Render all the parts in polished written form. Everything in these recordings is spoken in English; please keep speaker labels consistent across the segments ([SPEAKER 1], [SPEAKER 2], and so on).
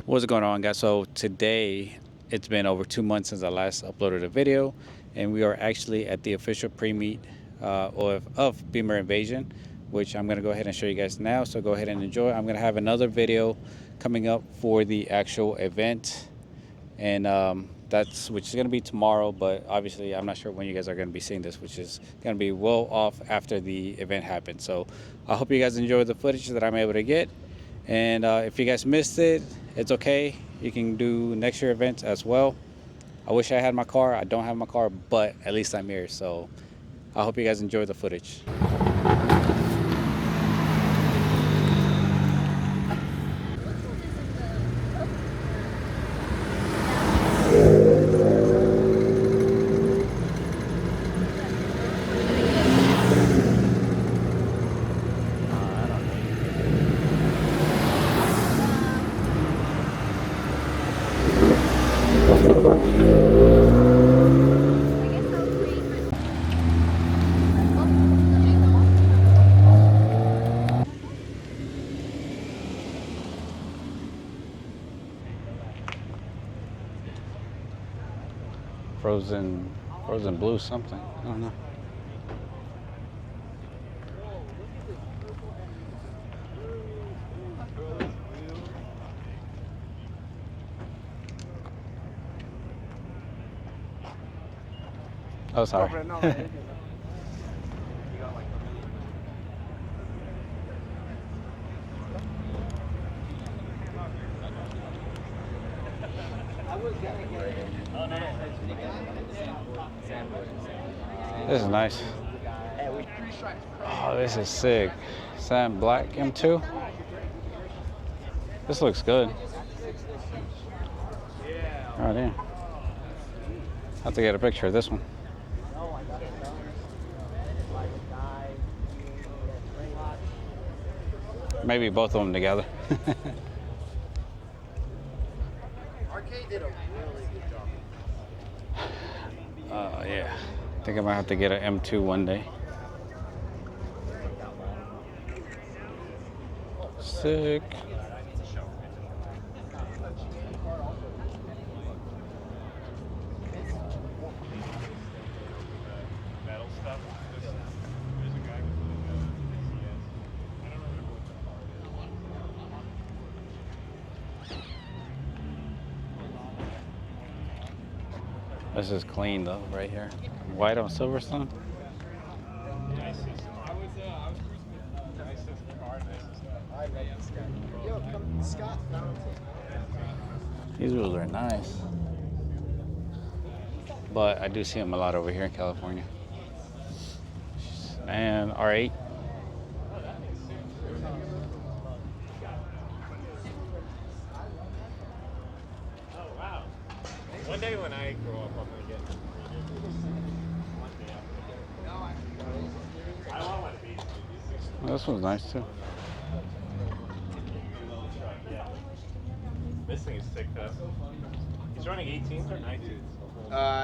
[SPEAKER 1] What's going on, guys? So today it's been over 2 months since I last uploaded a video, and we are actually at the official pre-meet of Bimmer Invasion, which I'm going to go ahead and show you guys now. So go ahead and enjoy. I'm going to have another video coming up for the actual event, and which is going to be tomorrow, but obviously I'm not sure when you guys are going to be seeing this, which is going to be well off after the event happens. So I hope you guys enjoy the footage that I'm able to get, and if you guys missed it, it's okay. You can do next year events as well. I wish I had my car. I don't have my car, but at least I'm here. So I hope you guys enjoy the footage. Frozen blue something. I don't know. Oh, sorry. This is nice. Oh, this is sick. Sam Black M2. This looks good. Right in. I have to get a picture of this one. Maybe both of them together.
[SPEAKER 2] Arcade did a really good job.
[SPEAKER 1] Yeah. I think I might have to get an M2 one day. Sick. This is clean though, right here. White on Silverstone. These wheels are nice, but I do see them a lot over here in California. Man, R8.
[SPEAKER 3] One day when I grow up, I'm gonna get. I want one to be.
[SPEAKER 1] Well, this one's nice too.
[SPEAKER 3] This thing is sick though. He's running 18s or 19s?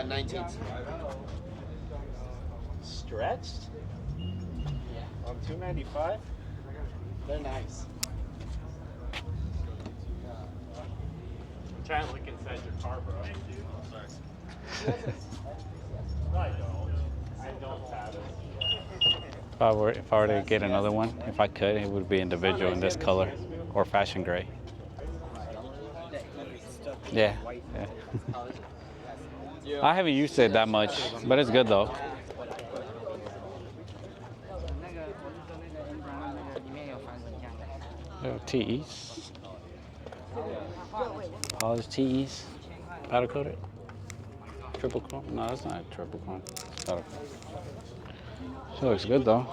[SPEAKER 2] 19s.
[SPEAKER 3] Stretched? On 295?
[SPEAKER 2] They're nice.
[SPEAKER 3] I'm trying to look inside your car, bro. No, I don't. I don't have it.
[SPEAKER 1] If I were to get another one, if I could, it would be individual in this color or fashion gray. Yeah. I haven't used it that much, but it's good though. Oh, TEs. Polished TEs. Powder coated. Triple chrome? No, that's not triple chrome. It's powder coated. She looks good though.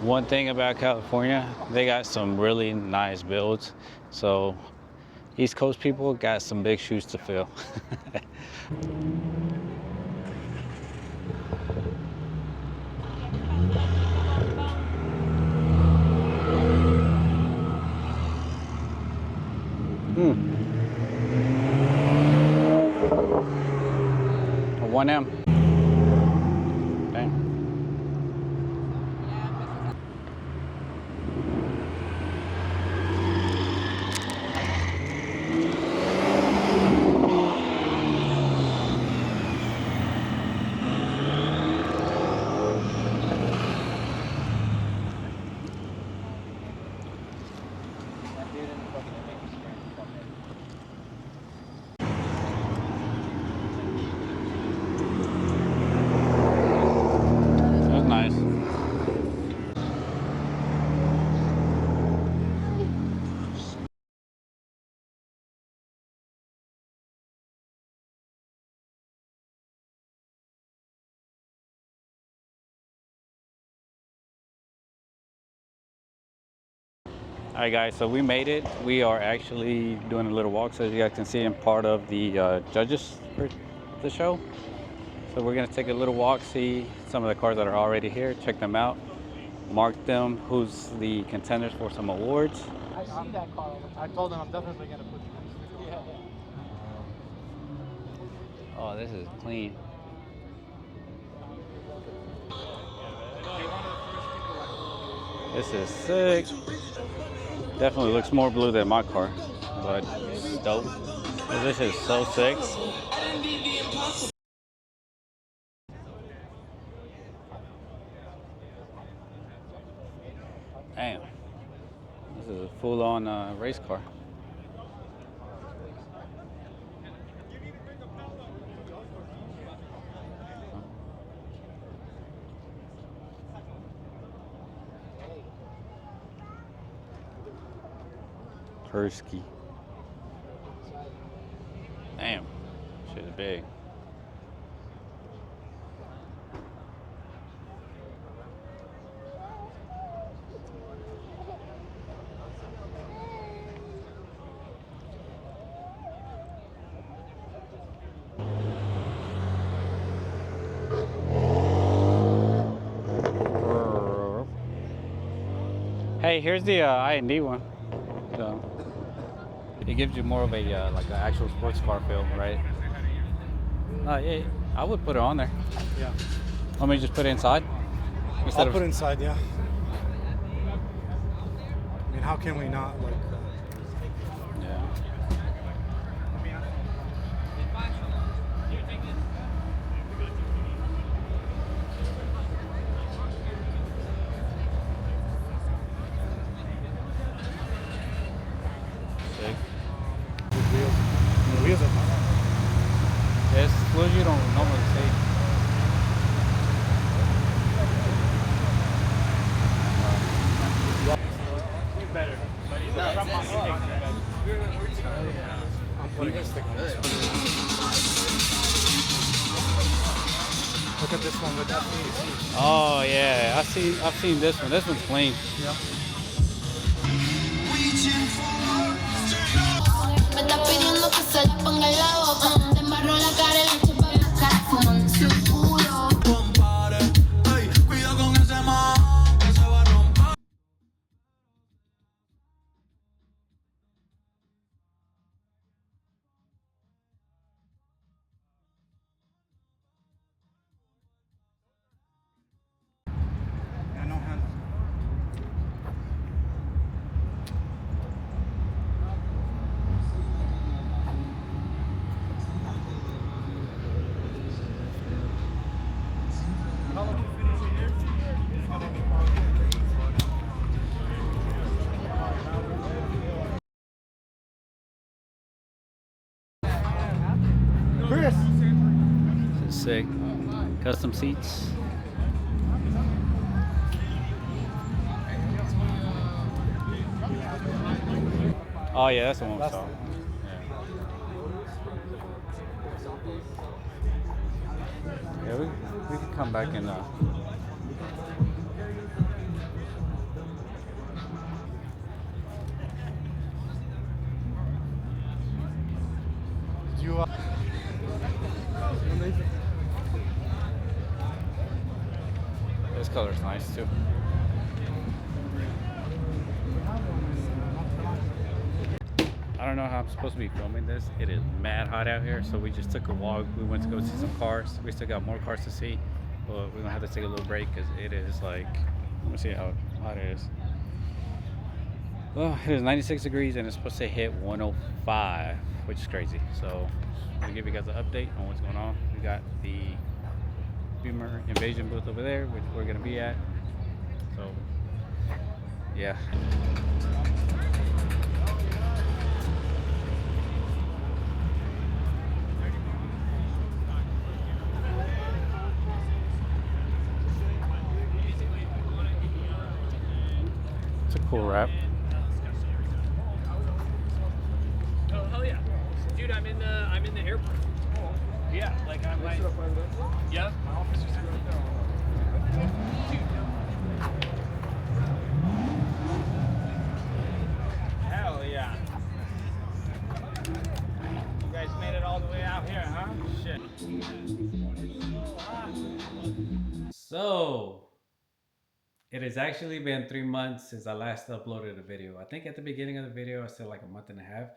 [SPEAKER 1] One thing about California, they got some really nice builds. So East Coast people got some big shoes to fill. A 1M. Dang. That's nice. All right, guys, so we made it. We are actually doing a little walk, so as you guys can see, I'm part of the judges for the show. So we're gonna take a little walk, see some of the cars that are already here, check them out, mark them, who's the contenders for some awards.
[SPEAKER 2] I see that car. I told him I'm definitely gonna put you. Yeah.
[SPEAKER 1] Oh, this is clean. This is sick. Definitely looks more blue than my car, but it's dope. This is so sick. Damn. This is a full-on race car. Persky. Damn. Shit is big. Hey, here's the I&D one. So it gives you more of a like an actual sports car feel, right? Yeah, I would put it on there.
[SPEAKER 4] Yeah.
[SPEAKER 1] Let me just put it inside.
[SPEAKER 4] I'll put it inside, yeah. I mean, how can we not, like...
[SPEAKER 1] Yeah. Sick.
[SPEAKER 4] The wheels are fine.
[SPEAKER 1] Yes, wheels you don't normally see.
[SPEAKER 4] I'm putting a stick on this one. Look at this one with that AC.
[SPEAKER 1] Oh yeah, I've seen this one. This one's clean.
[SPEAKER 4] Yeah.
[SPEAKER 5] Me está pidiendo que se la ponga en la boca. Te embarro la cara y le echo pa' la cara fumando su puro.
[SPEAKER 6] Compare, ey, cuida con ese man que se va a romper.
[SPEAKER 4] Yeah, no handles. Chris!
[SPEAKER 1] This is sick. Custom seats. Oh yeah, that's the one we saw. Yeah, we can come back and
[SPEAKER 2] You
[SPEAKER 1] This color's nice too. I don't know how I'm supposed to be filming this. It is mad hot out here, so we just took a walk. We went to go see some cars. We still got more cars to see, but we're gonna have to take a little break because it is like, let me see how hot it is. Well, it is 96 degrees and it's supposed to hit 105, which is crazy. So we'll give you guys an update on what's going on. We got the Bimmer Invasion booth over there, which we're gonna be at. So yeah. It's a cool wrap.
[SPEAKER 3] Oh hell yeah, dude! I'm in the airport. Yeah, like I'm like. Yeah. My office is right there. Hell yeah! You guys made it all the way out here, huh? Shit.
[SPEAKER 1] So it has actually been 3 months since I last uploaded a video. I think at the beginning of the video I said like a month and a half,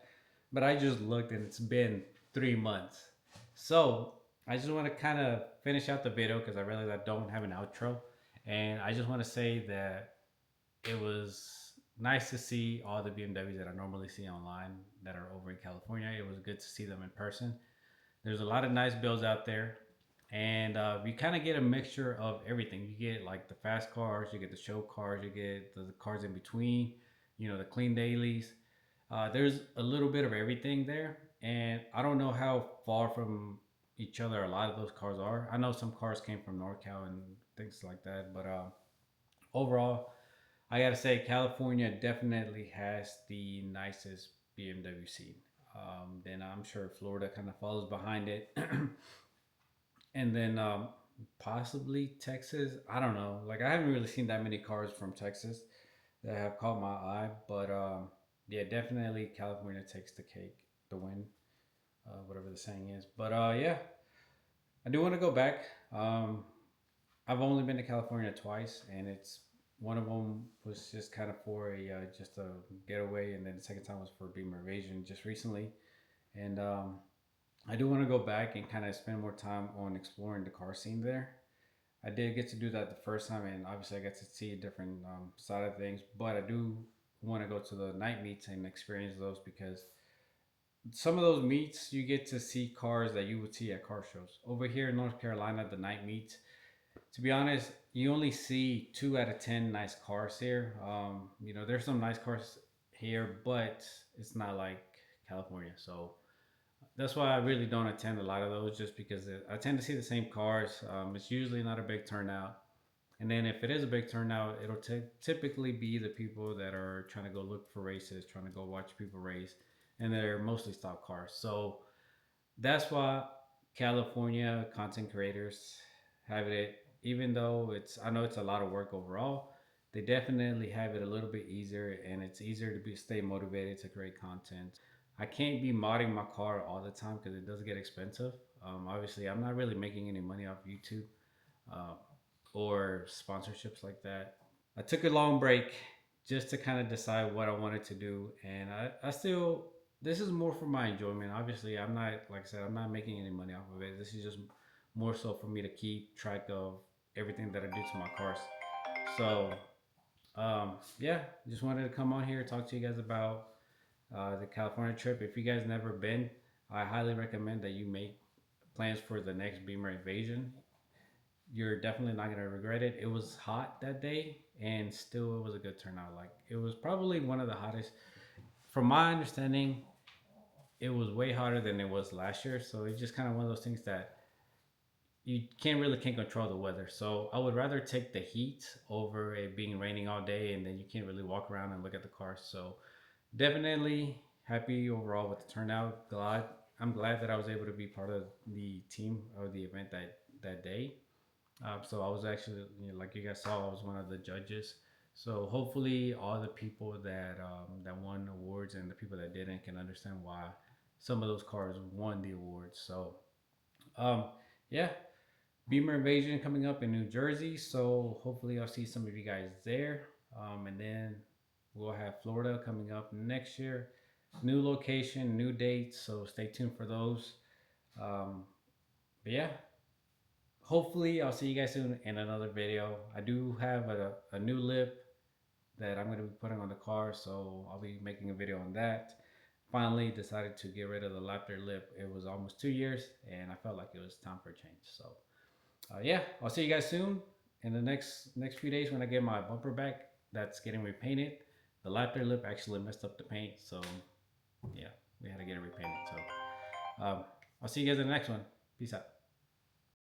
[SPEAKER 1] but I just looked and it's been 3 months. So I just want to kind of finish out the video because I realized I don't have an outro, and I just want to say that it was nice to see all the BMWs that I normally see online that are over in California. It was good to see them in person. There's a lot of nice builds out there, and you kind of get a mixture of everything. You get like the fast cars, you get the show cars, you get the cars in between, the clean dailies. There's a little bit of everything there, and I don't know how far from each other a lot of those cars are. I know some cars came from NorCal and things like that, but overall, I gotta say California definitely has the nicest BMW scene. Then I'm sure Florida kind of follows behind it. And then possibly Texas. I don't know. Like I haven't really seen that many cars from Texas that have caught my eye, but yeah, definitely California takes the cake, the win, whatever the saying is. But yeah, I do want to go back. I've only been to California twice, and it's one of them was just kind of for a just a getaway, and then the second time was for Bimmer Invasion just recently, and I do want to go back and kind of spend more time on exploring the car scene there. I did get to do that the first time, and obviously I got to see a different side of things. But I do want to go to the night meets and experience those because some of those meets you get to see cars that you would see at car shows. Over here in North Carolina, the night meets, to be honest, you only see 2 out of 10 nice cars here. There's some nice cars here, but it's not like California. So that's why I really don't attend a lot of those, just because I tend to see the same cars. It's usually not a big turnout. And then if it is a big turnout, it'll typically be the people that are trying to go look for races, trying to go watch people race, and they're mostly stock cars. So that's why California content creators have it, even though I know it's a lot of work overall, they definitely have it a little bit easier, and it's easier to stay motivated to create content. I can't be modding my car all the time because it does get expensive. Obviously, I'm not really making any money off YouTube uh, or sponsorships like that. I took a long break just to kind of decide what I wanted to do, and I still, this is more for my enjoyment. Obviously, I'm not, like I said, I'm not making any money off of it. This is just more so for me to keep track of everything that I do to my cars. So yeah, just wanted to come on here, talk to you guys about the California trip. If you guys never been, I highly recommend that you make plans for the next Beamer Invasion. You're definitely not gonna regret it. It was hot that day, and still it was a good turnout. Like it was probably one of the hottest. From my understanding, it was way hotter than it was last year. So it's just kind of one of those things that you can't control the weather. So I would rather take the heat over it being raining all day, and then you can't really walk around and look at the cars. So definitely happy overall with the turnout. I'm glad that I was able to be part of the team or the event that day. So I was actually, like you guys saw, I was one of the judges. So hopefully, all the people that won awards and the people that didn't can understand why some of those cars won the awards. So yeah, Beamer Invasion coming up in New Jersey. So hopefully I'll see some of you guys there. And then we'll have Florida coming up next year. New location, new dates. So stay tuned for those. But yeah, hopefully I'll see you guys soon in another video. I do have a new lip that I'm going to be putting on the car, so I'll be making a video on that. Finally decided to get rid of the laughter lip. It was almost 2 years and I felt like it was time for a change. So yeah, I'll see you guys soon in the next few days when I get my bumper back that's getting repainted. The laughter lip actually messed up the paint, so yeah, we had to get it repainted. So I'll see you guys in the next one. Peace out.